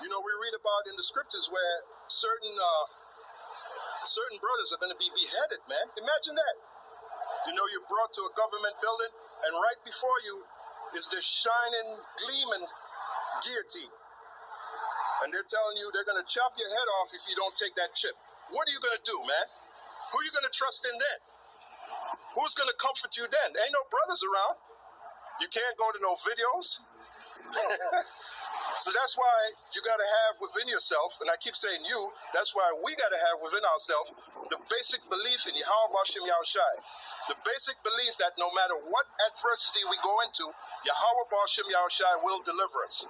You know, we read about in the scriptures where certain brothers are going to be beheaded, man. Imagine that. You know, you're brought to a government building, and right before you is this shining, gleaming guillotine. And they're telling you they're going to chop your head off if you don't take that chip. What are you going to do, man? Who are you going to trust in then? Who's going to comfort you then? There ain't no brothers around. You can't go to no videos. So that's why you got to have within yourself, and I keep saying you, that's why we got to have within ourselves the basic belief in Yahweh Bashem Yahushai. The basic belief that no matter what adversity we go into, Yahweh Bashem Yahushai will deliver us.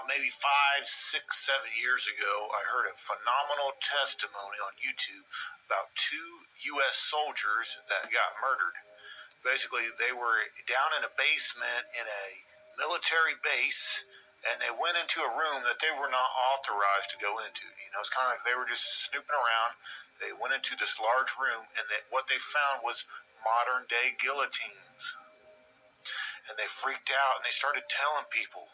Maybe 5, 6, 7 years ago, I heard a phenomenal testimony on YouTube about 2 U.S. soldiers that got murdered. Basically, they were down in a basement in a military base, and they went into a room that they were not authorized to go into. You know, it's kind of like they were just snooping around. They went into this large room, and what they found was modern-day guillotines. And they freaked out, and they started telling people.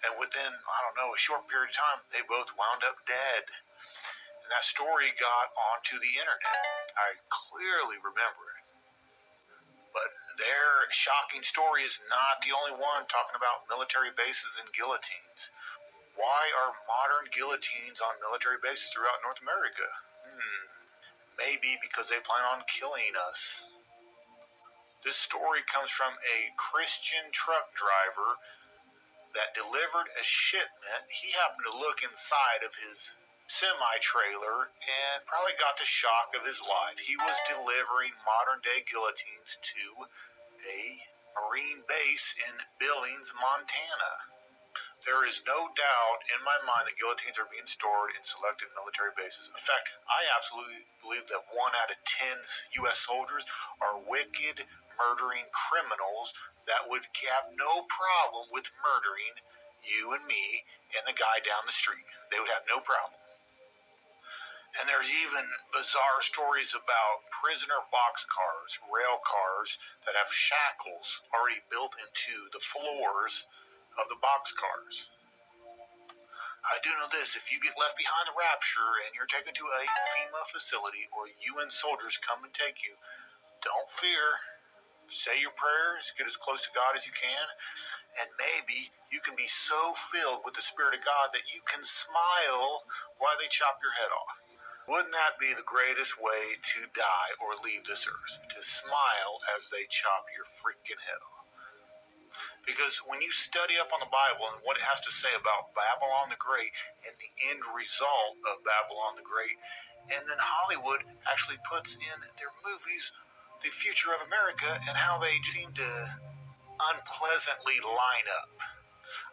And within, I don't know, a short period of time, they both wound up dead. And that story got onto the internet. I clearly remember it. But their shocking story is not the only one talking about military bases and guillotines. Why are modern guillotines on military bases throughout North America? Maybe because they plan on killing us. This story comes from a Christian truck driver that delivered a shipment. He happened to look inside of his semi-trailer and probably got the shock of his life. He was delivering modern-day guillotines to a Marine base in Billings, Montana. There is no doubt in my mind that guillotines are being stored in selected military bases. In fact, I absolutely believe that 1 out of 10 U.S. soldiers are wicked, murdering criminals that would have no problem with murdering you and me and the guy down the street. They would have no problem. And there's even bizarre stories about prisoner boxcars, rail cars that have shackles already built into the floors of the boxcars. I do know this, if you get left behind the rapture and you're taken to a FEMA facility or UN soldiers come and take you, don't fear. Say your prayers, get as close to God as you can, and maybe you can be so filled with the Spirit of God that you can smile while they chop your head off. Wouldn't that be the greatest way to die or leave this earth? To smile as they chop your freaking head off. Because when you study up on the Bible and what it has to say about Babylon the Great and the end result of Babylon the Great, and then Hollywood actually puts in their movies the future of America and how they seem to unpleasantly line up.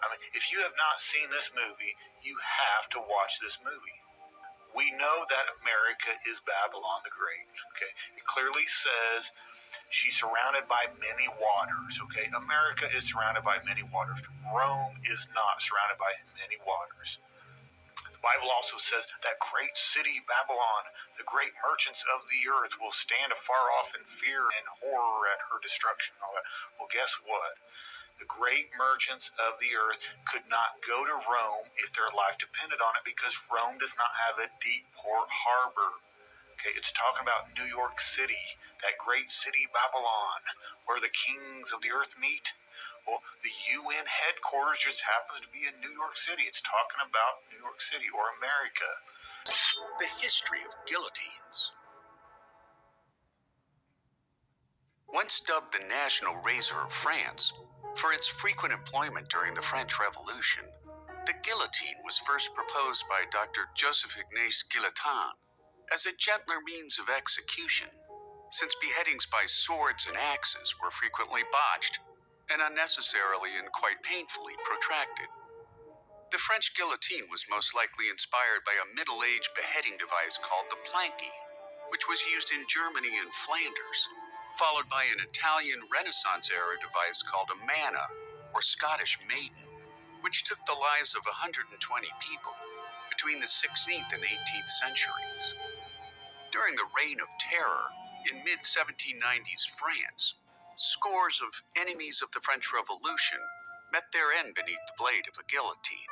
I mean, if you have not seen this movie, you have to watch this movie. We know that America is Babylon the Great, okay? It clearly says she's surrounded by many waters, okay? America is surrounded by many waters. Rome is not surrounded by many waters. The Bible also says that great city Babylon, the great merchants of the earth, will stand afar off in fear and horror at her destruction and all that. Well, guess what? The great merchants of the earth could not go to Rome if their life depended on it because Rome does not have a deep port harbor. Okay, it's talking about New York City, that great city Babylon, where the kings of the earth meet. Well, the UN headquarters just happens to be in New York City. It's talking about New York City or America. The history of guillotines. Once dubbed the national razor of France for its frequent employment during the French Revolution, the guillotine was first proposed by Dr. Joseph Ignace Guillotin as a gentler means of execution, since beheadings by swords and axes were frequently botched and unnecessarily and quite painfully protracted. The French guillotine was most likely inspired by a middle-aged beheading device called the planky, which was used in Germany and Flanders, followed by an Italian Renaissance-era device called a manna, or Scottish maiden, which took the lives of 120 people between the 16th and 18th centuries. During the Reign of Terror in mid-1790s France, scores of enemies of the French Revolution met their end beneath the blade of a guillotine,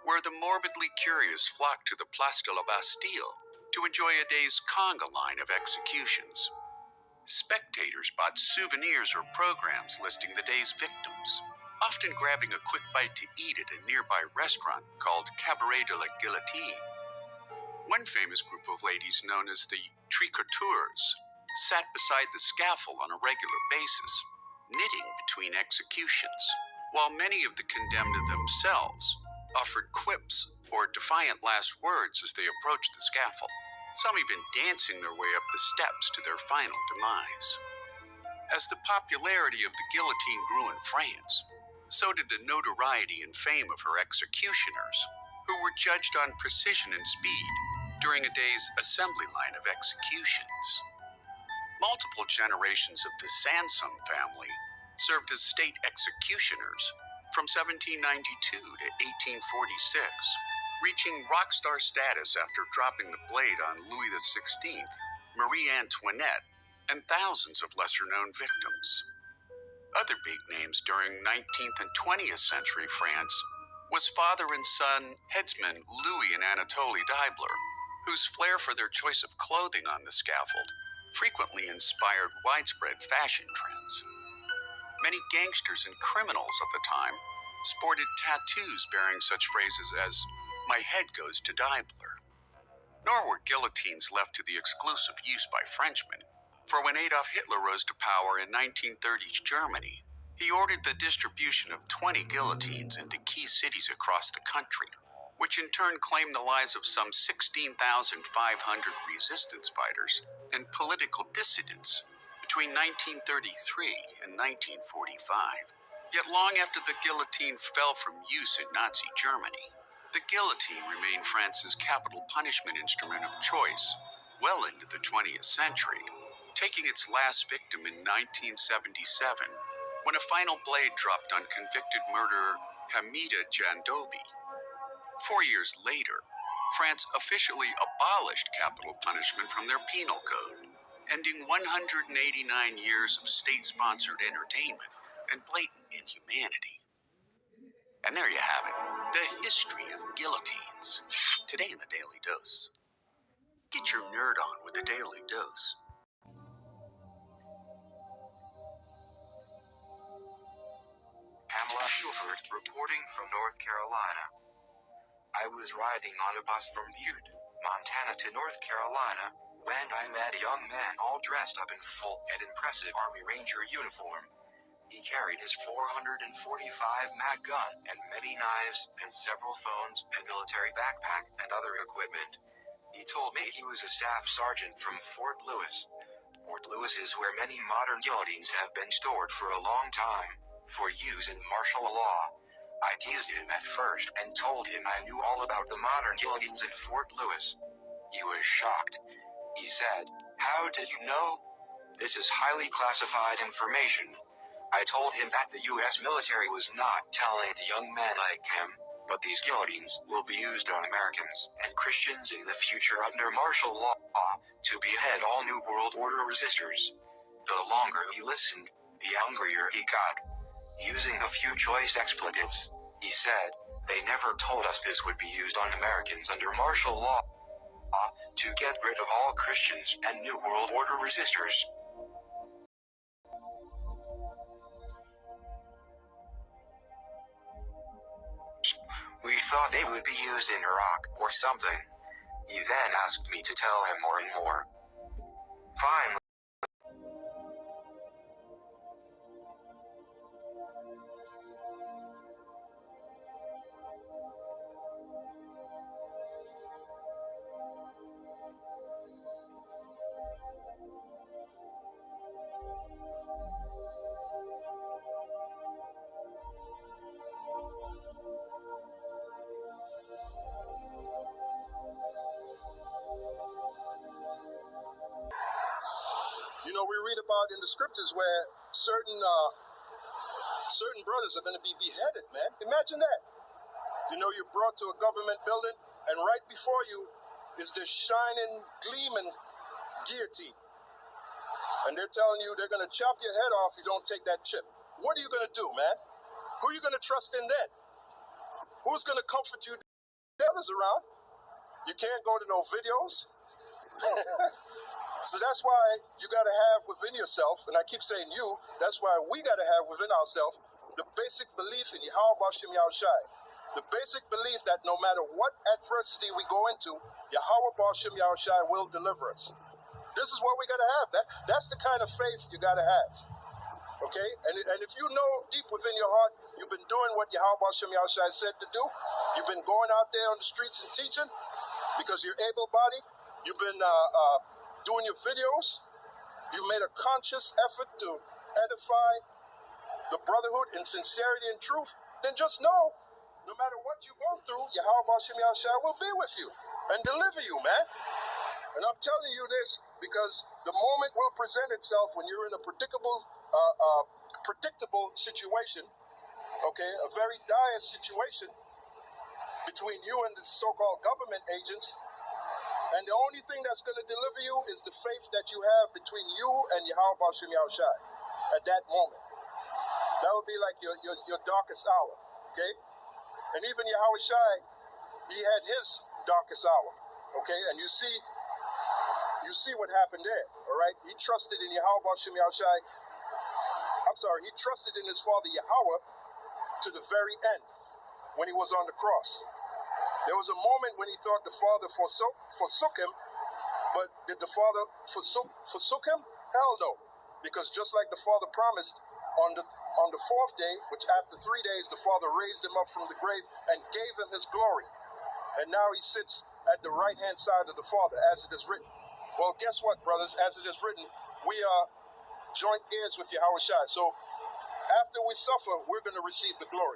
where the morbidly curious flocked to the Place de la Bastille to enjoy a day's conga line of executions. Spectators bought souvenirs or programs listing the day's victims, often grabbing a quick bite to eat at a nearby restaurant called Cabaret de la Guillotine. One famous group of ladies, known as the tricoteurs, sat beside the scaffold on a regular basis, knitting between executions, while many of the condemned themselves offered quips or defiant last words as they approached the scaffold, some even dancing their way up the steps to their final demise. As the popularity of the guillotine grew in France, so did the notoriety and fame of her executioners, who were judged on precision and speed during a day's assembly line of executions. Multiple generations of the Sansom family served as state executioners from 1792 to 1846, reaching rock star status after dropping the blade on Louis XVI, Marie Antoinette, and thousands of lesser-known victims. Other big names during 19th and 20th century France was father and son headsmen Louis and Anatoly Deibler, whose flair for their choice of clothing on the scaffold frequently inspired widespread fashion trends. Many gangsters and criminals of the time sported tattoos bearing such phrases as, "My head goes to Deibler." Nor were guillotines left to the exclusive use by Frenchmen, for when Adolf Hitler rose to power in 1930s Germany, he ordered the distribution of 20 guillotines into key cities across the country, which in turn claimed the lives of some 16,500 resistance fighters and political dissidents between 1933 and 1945. Yet long after the guillotine fell from use in Nazi Germany, the guillotine remained France's capital punishment instrument of choice well into the 20th century, taking its last victim in 1977, when a final blade dropped on convicted murderer Hamida Jandobi. 4 years later, France officially abolished capital punishment from their penal code, ending 189 years of state-sponsored entertainment and blatant inhumanity. And there you have it, the history of guillotines. Today in the Daily Dose. Get your nerd on with the Daily Dose. Pamela Schubert reporting from North Carolina. I was riding on a bus from Butte, Montana to North Carolina, when I met a young man all dressed up in full and impressive Army Ranger uniform. He carried his 445 mag gun and many knives and several phones and military backpack and other equipment. He told me he was a staff sergeant from Fort Lewis. Fort Lewis is where many modern guillotines have been stored for a long time, for use in martial law. I teased him at first and told him I knew all about the modern guillotines in Fort Lewis. He was shocked. He said, "How did you know? This is highly classified information." I told him that the U.S. military was not telling the young man like him, but these guillotines will be used on Americans and Christians in the future under martial law to behead all New World Order resistors. The longer he listened, the angrier he got. Using a few choice expletives, he said, "They never told us this would be used on Americans under martial law to get rid of all Christians and New World Order resistors." We thought they would be used in Iraq or something. He then asked me to tell him more and more. Finally, we read about in the scriptures where certain brothers are going to be beheaded, man. Imagine that. You're brought to a government building, and right before you is this shining, gleaming guillotine. And they're telling you they're going to chop your head off if you don't take that chip. What are you going to do, man? Who are you going to trust in then? Who's going to comfort you? Others around. You can't go to no videos. So that's why you got to have within yourself, and I keep saying you, that's why we got to have within ourselves the basic belief in Yahweh Bashim Yahushai. The basic belief that no matter what adversity we go into, Yahweh Bashim Yahushai will deliver us. This is what we got to have. That's the kind of faith you got to have. Okay? And if you know deep within your heart, you've been doing what Yahweh Bashim Yahushai said to do. You've been going out there on the streets and teaching because you're able-bodied. You've been doing your videos. You've made a conscious effort to edify the brotherhood in sincerity and truth. Then just know, no matter what you go through, Yahweh Bashim Yahushai will be with you and deliver you, man. And I'm telling you this because the moment will present itself when you're in a predictable situation, okay, a very dire situation between you and the so-called government agents. And the only thing that's going to deliver you is the faith that you have between you and Yahweh Bashim Yahushai at that moment. That would be like your darkest hour, okay? And even Yahweh Shai, he had his darkest hour, okay? And you see what happened there, all right? He trusted in Yahweh Bashim Yahushai. He trusted in his father Yahweh to the very end when he was on the cross. There was a moment when he thought the father forsook him, but did the father forsook him? Hell no, because just like the father promised on the fourth day, which after 3 days the father raised him up from the grave and gave him his glory, and now he sits at the right-hand side of the father, as it is written. Well, guess what, brothers? As it is written, we are joint heirs with Yahweh Shai. So after we suffer, we're going to receive the glory.